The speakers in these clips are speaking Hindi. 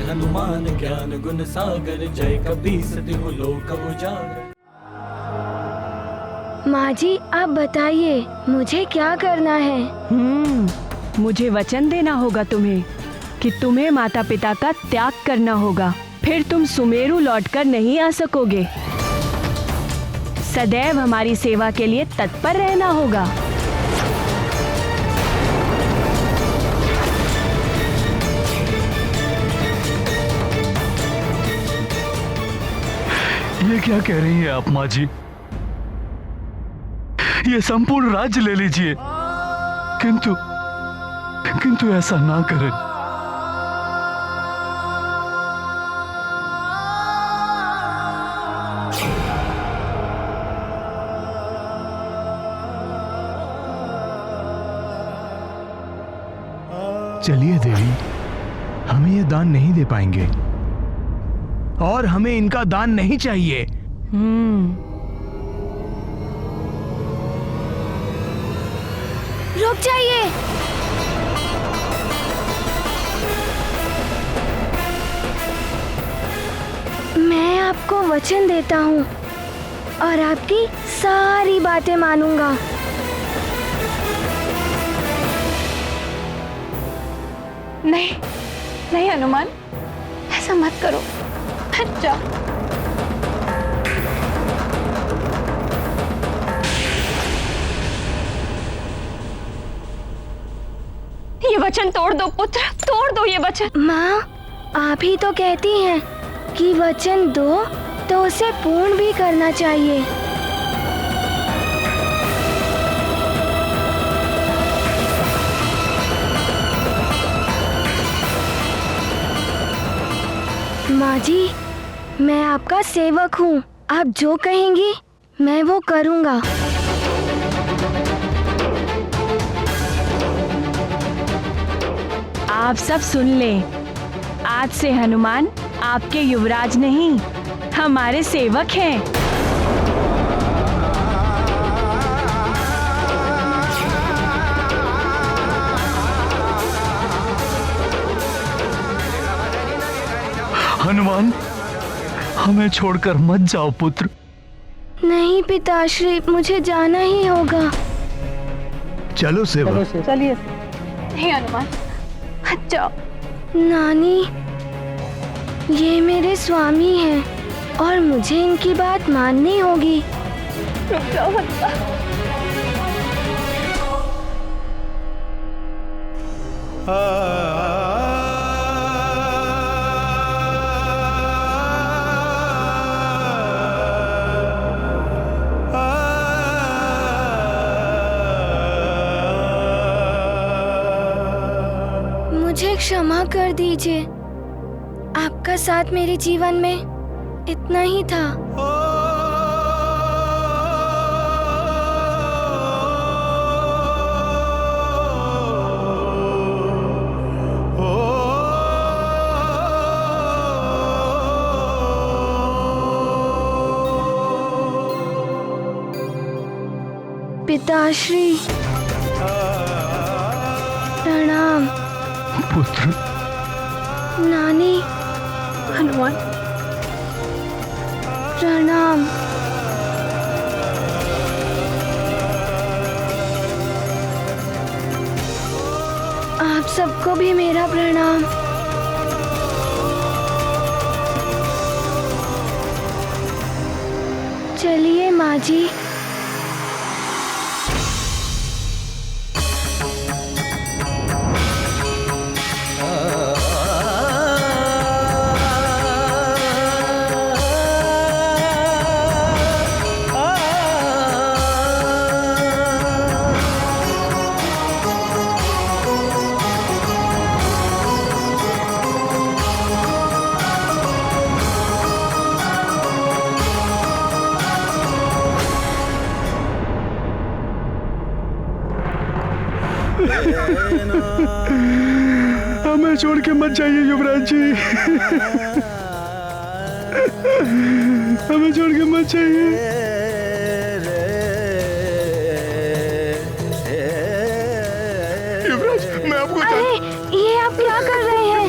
हनुमान ज्ञान गुण सागर, जय कपीस तिहु लोक उजागर। माँ जी, आप बताइए मुझे क्या करना है? मुझे वचन देना होगा तुम्हें कि तुम्हें माता पिता का त्याग करना होगा, फिर तुम सुमेरु लौटकर नहीं आ सकोगे। सदैव हमारी सेवा के लिए तत्पर रहना होगा। ये क्या कह रही हैं आप माँ जी? ये संपूर्ण राज्य ले लीजिए, किंतु ऐसा ना करें। चलिए देवी, हमें ये दान नहीं दे पाएंगे और हमें इनका दान नहीं चाहिए। रुक जाइए। मैं आपको वचन देता हूँ और आपकी सारी बातें मानूंगा। नहीं नहीं हनुमान, ऐसा मत करो, हट जाओ। ये वचन तोड़ दो पुत्र, तोड़ दो ये वचन। माँ, आप ही तो कहती हैं कि वचन दो तो उसे पूर्ण भी करना चाहिए। माँ जी, मैं आपका सेवक हूँ। आप जो कहेंगी मैं वो करूँगा। आप सब सुन लें, आज से हनुमान आपके युवराज नहीं, हमारे सेवक हैं। हनुमान, हमें छोड़कर मत जाओ पुत्र। नहीं पिताश्री, मुझे जाना ही होगा। चलो सेवक। चलिए। नहीं हनुमान, हट जाओ। नानी, ये मेरे स्वामी हैं और मुझे इनकी बात माननी होगी। रुक जाओ हनुमान। मुझे क्षमा कर दीजिए। आपका साथ मेरे जीवन में इतना ही था। पिताश्री, प्रणाम। पुत्र। नानी, हनुमान, प्रणाम। आप सबको भी मेरा प्रणाम। चलिए माँ जी। हमें छोड़ के मत जाइए युवराज जी। हमें छोड़ के मत जाइए। युवराज, मैं आपको अरे, ये आप क्या कर रहे हैं?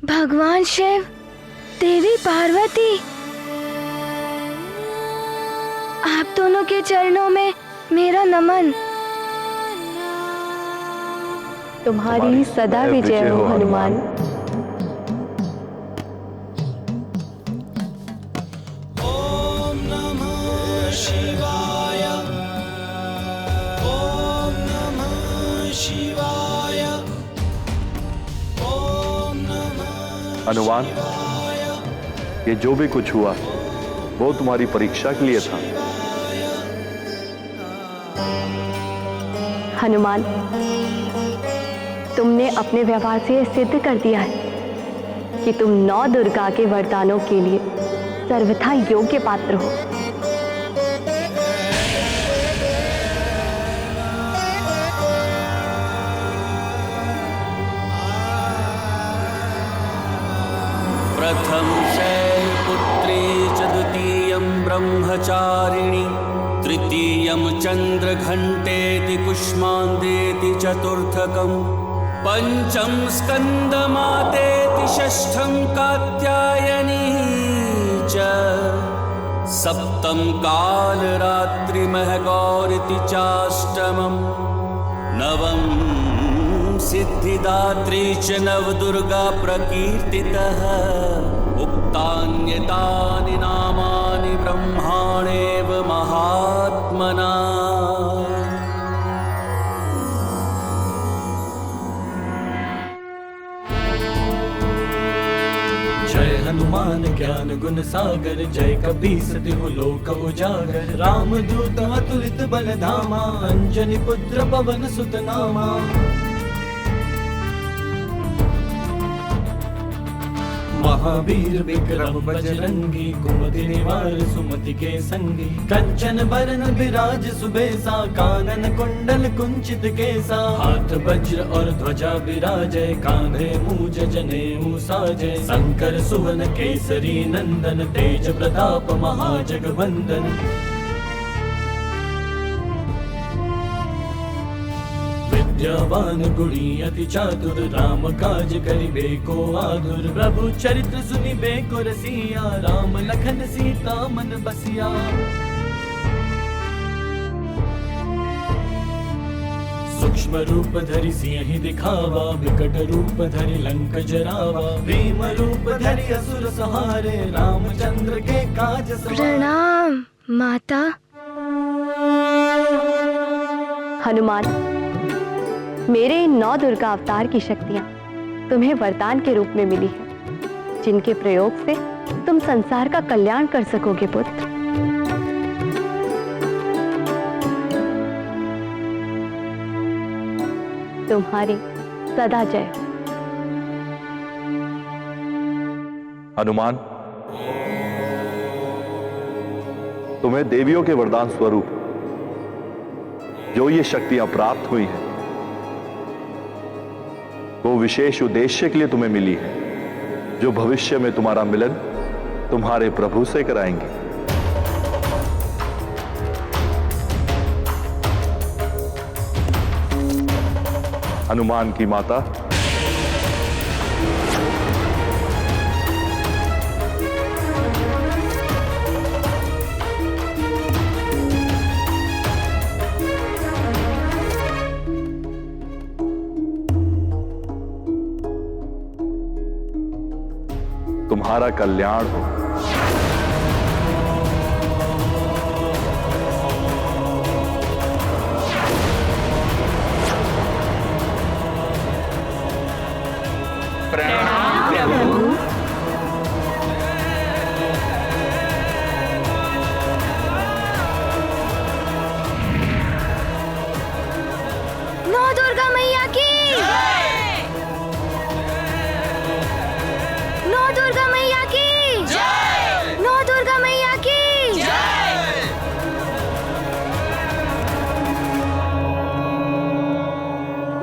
भगवान शिव, देवी पार्वती, आप दोनों के चरणों में मेरा नमन। तुम्हारी सदा विजय हो हनुमान। हनुमान, ये जो भी कुछ हुआ वो तुम्हारी परीक्षा के लिए था। हनुमान, तुमने अपने व्यवहार से सिद्ध कर दिया है कि तुम 9 दुर्गा के वरदानों के लिए सर्वथा योग्य पात्र हो। प्रथम शैलपुत्री च द्वितीयं ब्रह्मचारिणी तृतीयं चन्द्रघण्टेति कुष्माण्डेति चतुर्थकं पंचम स्कन्दमातेति षष्ठं कात्यायनी च सप्तम कालरात्रिमहगौरिति चाष्टमं नवम सिद्धिदात्री च नवदुर्गा प्रकीर्तितः उक्तान्यतानि नामानि ब्रह्माणेव महात्मना। जय हनुमान ज्ञान गुण सागर, जय कपीस तिहु लोक उजागर। राम दूत अतुलित बल धामा, अंजनी पुत्र पवन सुत नामा। महावीर विक्रम बजरंगी, कुमति निवार सुमति के संगी। कंचन बरन विराज सुबेसा, कानन कुंडल कुंचित केसा। हाथ वज्र और ध्वजा विराजय, कांधे मूज जनेऊ साजय। शंकर सुवन केसरी नंदन, तेज प्रताप महाजगवंदन। विद्यावान गुणी अति चातुर, राम काज करिबे को आतुर। प्रभु चरित्र सुनिबे को रसिया, राम लखन सीता मन बसिया। सूक्ष्म रूप धरि सिंहि दिखावा, विकट रूप धरि लंक जरावा। भीम रूप धरि असुर संहारे, रामचंद्र के काज सवारे। प्रणाम माता। हनुमान, मेरे इन 9 दुर्गा अवतार की शक्तियां तुम्हें वरदान के रूप में मिली है, जिनके प्रयोग से तुम संसार का कल्याण कर सकोगे पुत्र। तुम्हारी सदा जय। हनुमान, तुम्हें देवियों के वरदान स्वरूप जो ये शक्तियां प्राप्त हुई हैं, वो विशेष उद्देश्य के लिए तुम्हें मिली है, जो भविष्य में तुम्हारा मिलन तुम्हारे प्रभु से कराएंगे। हनुमान की माता, तुम्हारा कल्याण हो। प्रणाम प्रभु। नौ दुर्गा मैया की, नौ दुर्गा मैया की, नौ दुर्गा मैया की।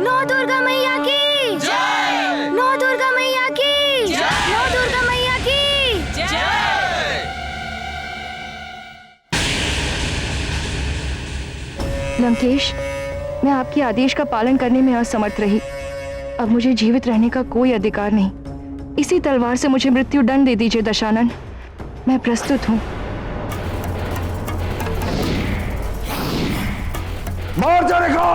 नौ दुर्गा मैया की, नौ दुर्गा मैया की, नौ दुर्गा मैया की। लंकेश, मैं आपके आदेश का पालन करने में असमर्थ रही। अब मुझे जीवित रहने का कोई अधिकार नहीं। इसी तलवार से मुझे मृत्यु दंड दे दीजिए दशानन। मैं प्रस्तुत हूँ। मार जाएगा।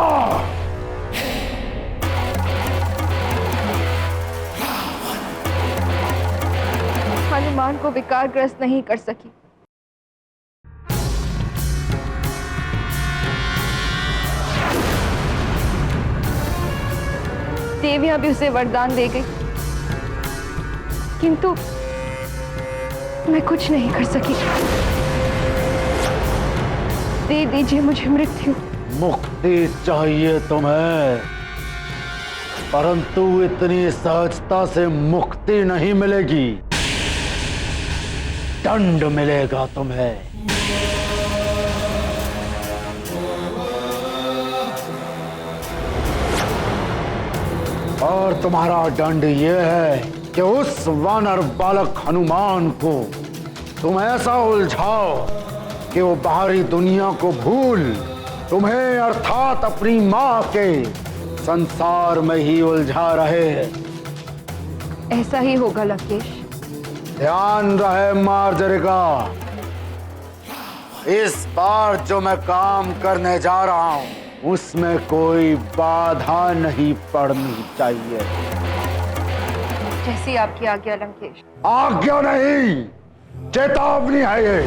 हनुमान को विकारग्रस्त नहीं कर सकी। देवियां भी उसे वरदान दे गई, किंतु मैं कुछ नहीं कर सकी। दे दीजिए मुझे मृत्यु। मुक्ति चाहिए तुम्हें, परंतु इतनी सहजता से मुक्ति नहीं मिलेगी। दंड मिलेगा तुम्हें। और तुम्हारा दंड यह है कि उस वानर बालक हनुमान को तुम ऐसा उलझाओ कि वो बाहरी दुनिया को भूल तुम्हें अर्थात अपनी मां के संसार में ही उलझा रहे। ऐसा ही होगा लंकेश। ध्यान रहे मार्जरिका, इस बार जो मैं काम करने जा रहा हूं उसमें कोई बाधा नहीं पड़नी चाहिए। जैसी आपकी आज्ञा लंकेश। आज्ञा नहीं, चेतावनी है ये।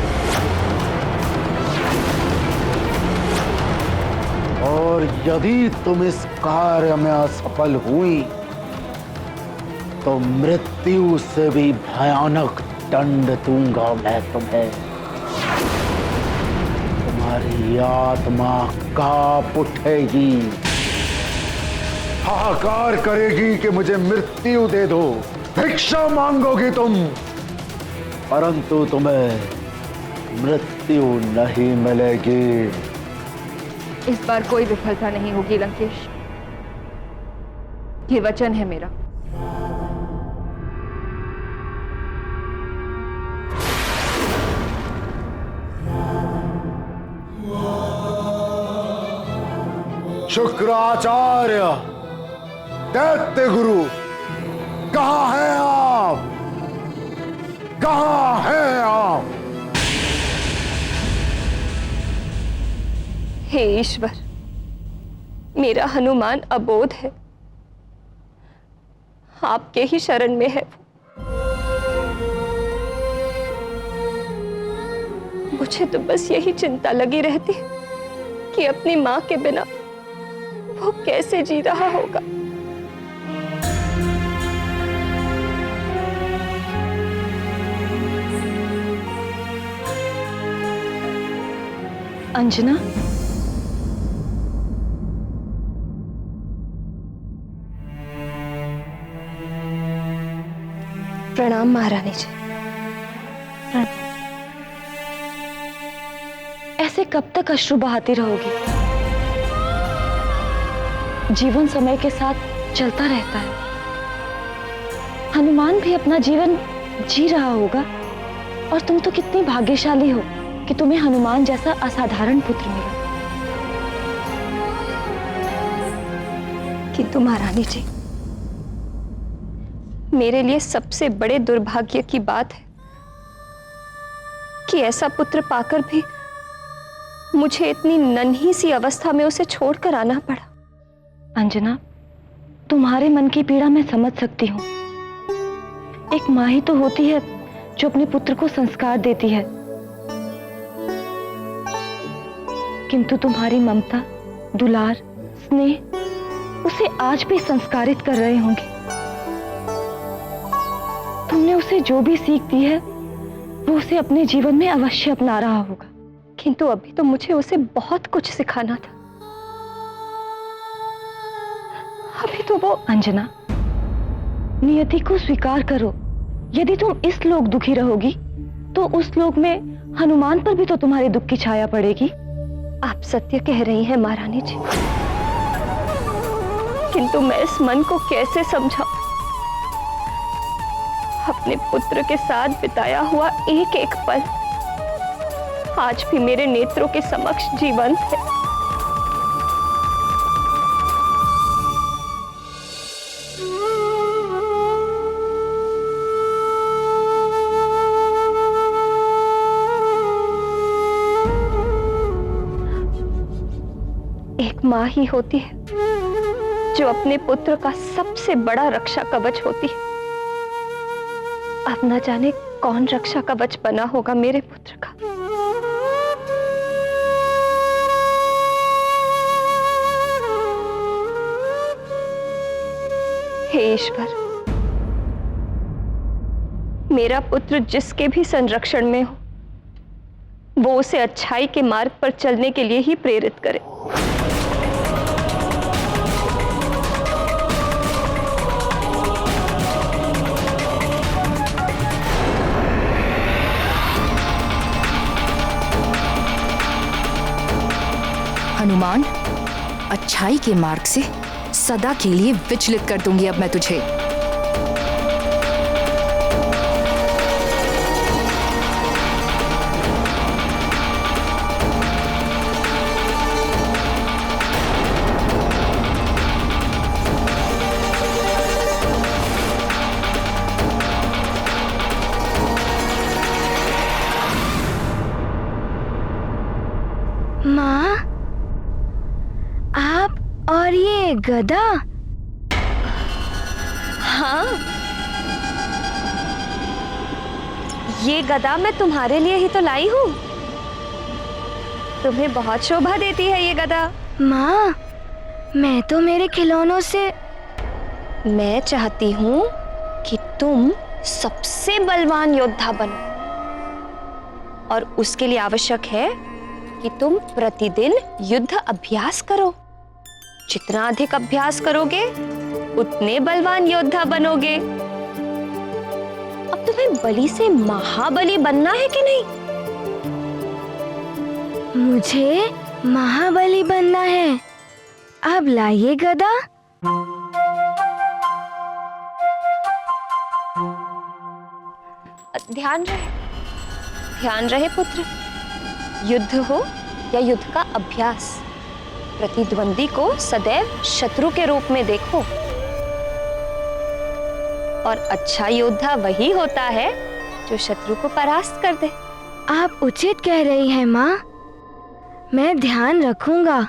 और यदि तुम इस कार्य में असफल हुई तो मृत्यु से भी भयानक दंड दूंगा मैं तुम्हें। तुम्हारी आत्मा कांप उठेगी, हाहाकार करेगी कि मुझे मृत्यु दे दो, भिक्षा मांगोगी तुम, परंतु तुम्हें मृत्यु नहीं मिलेगी। इस बार कोई विफलता नहीं होगी लंकेश, ये वचन है मेरा। शुक्राचार्य, दैत्य गुरु, कहां हैं आप? कहां हैं आप? हे ईश्वर, मेरा हनुमान अबोध है, आपके ही शरण में है वो। मुझे तो बस यही चिंता लगी रहती कि अपनी मां के बिना वो कैसे जी रहा होगा। अंजना, प्रणाम महारानी जी। ऐसे कब तक अश्रु बहाती रहोगी? जीवन समय के साथ चलता रहता है। हनुमान भी अपना जीवन जी रहा होगा, और तुम तो कितनी भाग्यशाली हो कि तुम्हें हनुमान जैसा असाधारण पुत्र मिला। किंतु महारानी जी, मेरे लिए सबसे बड़े दुर्भाग्य की बात है कि ऐसा पुत्र पाकर भी मुझे इतनी नन्ही सी अवस्था में उसे छोड़कर आना पड़ा। अंजना, तुम्हारे मन की पीड़ा मैं समझ सकती हूँ। एक माँ ही तो होती है जो अपने पुत्र को संस्कार देती है, किंतु तुम्हारी ममता, दुलार, स्नेह उसे आज भी संस्कारित कर रहे होंगे। तुमने उसे जो भी सीख दी है वो उसे अपने जीवन में अवश्य अपना रहा होगा, किंतु अभी तो मुझे उसे बहुत कुछ सिखाना था। अभी तो वो। अंजना, नियति को स्वीकार करो। यदि तुम इस लोक दुखी रहोगी तो उस लोक में हनुमान पर भी तो तुम्हारे दुख की छाया पड़ेगी। आप सत्य कह रही हैं महारानी जी, किंतु मैं इस मन को कैसे समझाऊं? अपने पुत्र के साथ बिताया हुआ एक एक पल आज भी मेरे नेत्रों के समक्ष जीवंत है। माँ ही होती है जो अपने पुत्र का सबसे बड़ा रक्षा कवच होती है। अब न जाने कौन रक्षा कवच बना होगा मेरे पुत्र का। हे ईश्वर, मेरा पुत्र जिसके भी संरक्षण में हो, वो उसे अच्छाई के मार्ग पर चलने के लिए ही प्रेरित करे। हनुमान, अच्छाई के मार्ग से सदा के लिए विचलित कर दूंगी अब मैं तुझे। माँ, आप और ये गदा? हाँ, ये गदा मैं तुम्हारे लिए ही तो लाई हूँ। तुम्हें बहुत शोभा देती है ये गदा। माँ, मैं तो मेरे खिलौनों से। मैं चाहती हूँ कि तुम सबसे बलवान योद्धा बनो, और उसके लिए आवश्यक है कि तुम प्रतिदिन युद्ध अभ्यास करो। जितना अधिक अभ्यास करोगे उतने बलवान योद्धा बनोगे। अब तुम्हें बलि से महाबली बनना है कि नहीं? मुझे महाबली बनना है। अब लाइए गदा। ध्यान रहे पुत्र। युद्ध हो या युद्ध का अभ्यास, प्रतिद्वंदी को सदैव शत्रु के रूप में देखो। और अच्छा योद्धा वही होता है जो शत्रु को परास्त कर दे। आप उचित कह रही हैं माँ, मैं ध्यान रखूंगा।